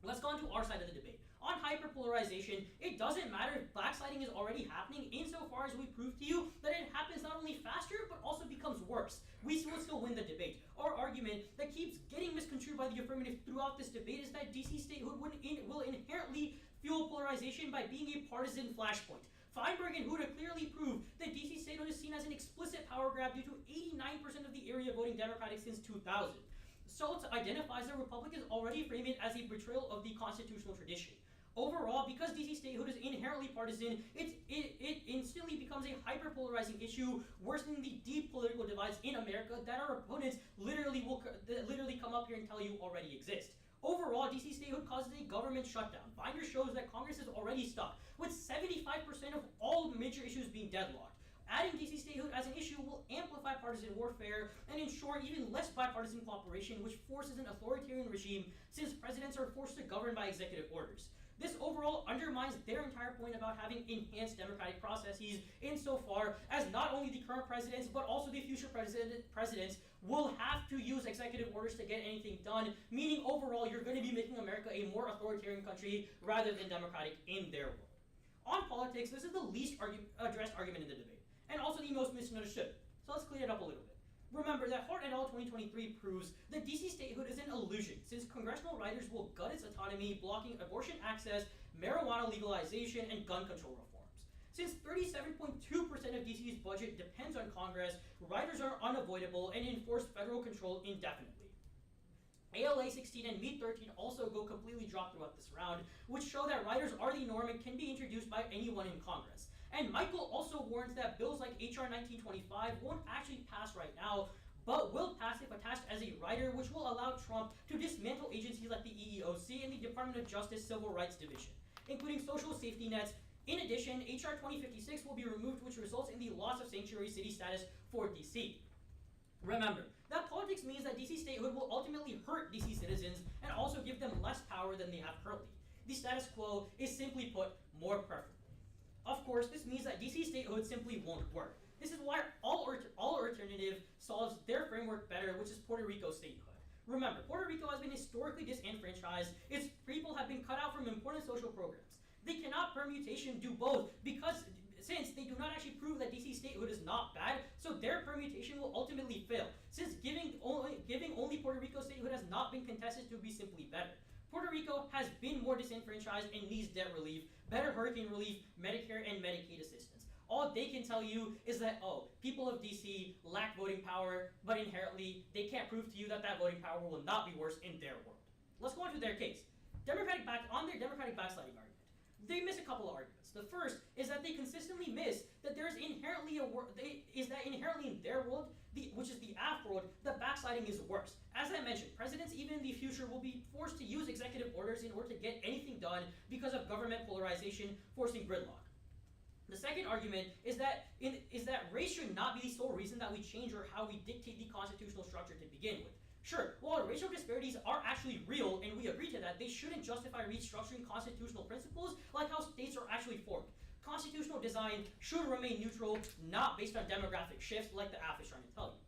Let's go on to our side of the debate. On hyperpolarization, it doesn't matter if backsliding is already happening insofar as we prove to you that it happens not only faster but also becomes worse. We will still win the debate. Our argument that keeps getting misconstrued by the affirmative throughout this debate is that DC statehood will inherently fuel polarization by being a partisan flashpoint. Feinberg and Huda clearly prove that DC statehood is seen as an explicit power grab due to 89% of the area voting Democratic since 2000. Schultz identifies the Republic as already framing it as a betrayal of the constitutional tradition. Overall, because DC statehood is inherently partisan, it instantly becomes a hyperpolarizing issue, worsening the deep political divides in America that our opponents literally come up here and tell you already exist. Overall, DC statehood causes a government shutdown. Binder shows that Congress is already stuck, with 75% of all major issues being deadlocked. Adding DC statehood as an issue will amplify partisan warfare and ensure even less bipartisan cooperation, which forces an authoritarian regime since presidents are forced to govern by executive orders. This overall undermines their entire point about having enhanced democratic processes insofar as not only the current presidents but also the future presidents will have to use executive orders to get anything done, meaning overall you're going to be making America a more authoritarian country rather than democratic in their world. On politics, this is the least addressed argument in the debate, and also the most misunderstood. So let's clean it up a little bit. Remember that Hart et al. 2023 proves that DC statehood is an illusion, since congressional writers will gut its autonomy, blocking abortion access, marijuana legalization, and gun control reforms. Since 37.2% of DC's budget depends on Congress, writers are unavoidable and enforce federal control indefinitely. ALA 16 and Meat 13 also go completely drop throughout this round, which show that writers are the norm and can be introduced by anyone in Congress. And Michael also warns that bills like HR 1925 won't actually pass right now, but will pass if attached as a rider, which will allow Trump to dismantle agencies like the EEOC and the Department of Justice Civil Rights Division, including social safety nets. In addition, HR 2056 will be removed, which results in the loss of sanctuary city status for DC. Remember that politics means that DC statehood will ultimately hurt DC citizens and also give them less power than they have currently. The status quo is, simply put, more preferable. Of course, this means that DC statehood simply won't work. This is why all alternative solves their framework better, which is Puerto Rico statehood. Remember, Puerto Rico has been historically disenfranchised. Its people have been cut out from important social programs. They cannot permutation do both since they do not actually prove that DC statehood is not bad, so their permutation will ultimately fail, since giving only Puerto Rico statehood has not been contested to be simply better. Puerto Rico has been more disenfranchised and needs debt relief, better hurricane relief, Medicare, and Medicaid assistance. All they can tell you is that, people of DC lack voting power, but inherently, they can't prove to you that that voting power will not be worse in their world. Let's go on to their case. On their democratic backsliding argument, they miss a couple of arguments. The first is that they consistently miss that there is inherently inherently in their world, which is the AF world, that backsliding is worse. As I mentioned, presidents even in the future will be forced to use executive orders in order to get anything done because of government polarization, forcing gridlock. The second argument is that race should not be the sole reason that we change or how we dictate the constitutional structure to begin with. Sure, while racial disparities are actually real, and we agree to that, they shouldn't justify restructuring constitutional principles like how states are actually formed. Constitutional design should remain neutral, not based on demographic shifts like the AF is trying to tell you.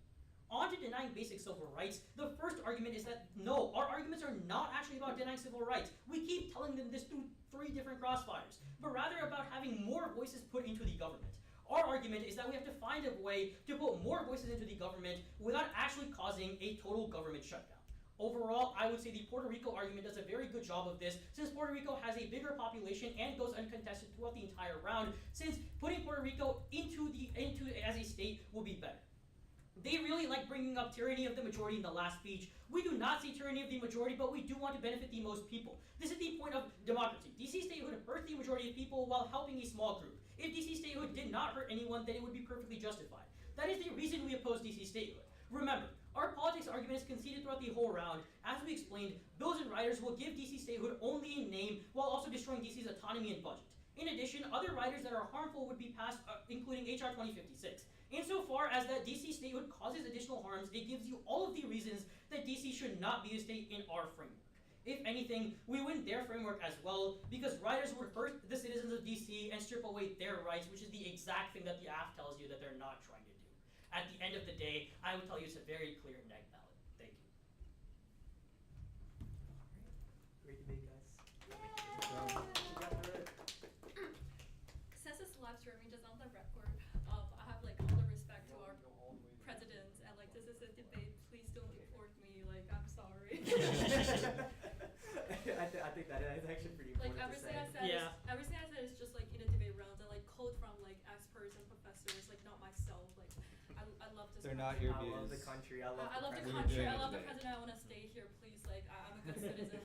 On to denying basic civil rights, the first argument is that no, our arguments are not actually about denying civil rights. We keep telling them this through 3 different crossfires, but rather about having more voices put into the government. Our argument is that we have to find a way to put more voices into the government without actually causing a total government shutdown. Overall, I would say the Puerto Rico argument does a very good job of this, since Puerto Rico has a bigger population and goes uncontested throughout the entire round, since putting Puerto Rico into as a state will be better. They really like bringing up tyranny of the majority in the last speech. We do not see tyranny of the majority, but we do want to benefit the most people. This is the point of democracy. DC statehood hurt the majority of people while helping a small group. If DC statehood did not hurt anyone, then it would be perfectly justified. That is the reason we oppose DC statehood. Remember, our politics argument is conceded throughout the whole round. As we explained, bills and riders will give DC statehood only a name while also destroying DC's autonomy and budget. In addition, other riders that are harmful would be passed, including HR 2056. Insofar as that DC statehood causes additional harms, it gives you all of the reasons that DC should not be a state in our framework. If anything, we win their framework as well, because riders would hurt the citizens of DC and strip away their rights, which is the exact thing that the AF tells you that they're not trying to do. At the end of the day, I would tell you it's a very clear neg ballot. Thank you. Great debate, guys. Yay! We got through it. Since it's live streaming, just on the record, I have like all the respect to our presidents, and like this is a debate. Please don't deport me. Like I'm sorry. I think that is actually pretty Like important to say. everything I said is just like in a debate rounds and like quote from like experts and professors, like not myself. Like I love this. They're not country. your I love views. the country. I love I love the president. We're country. doing I it love the today. president. I want to stay here, please. Like I'm a good citizen.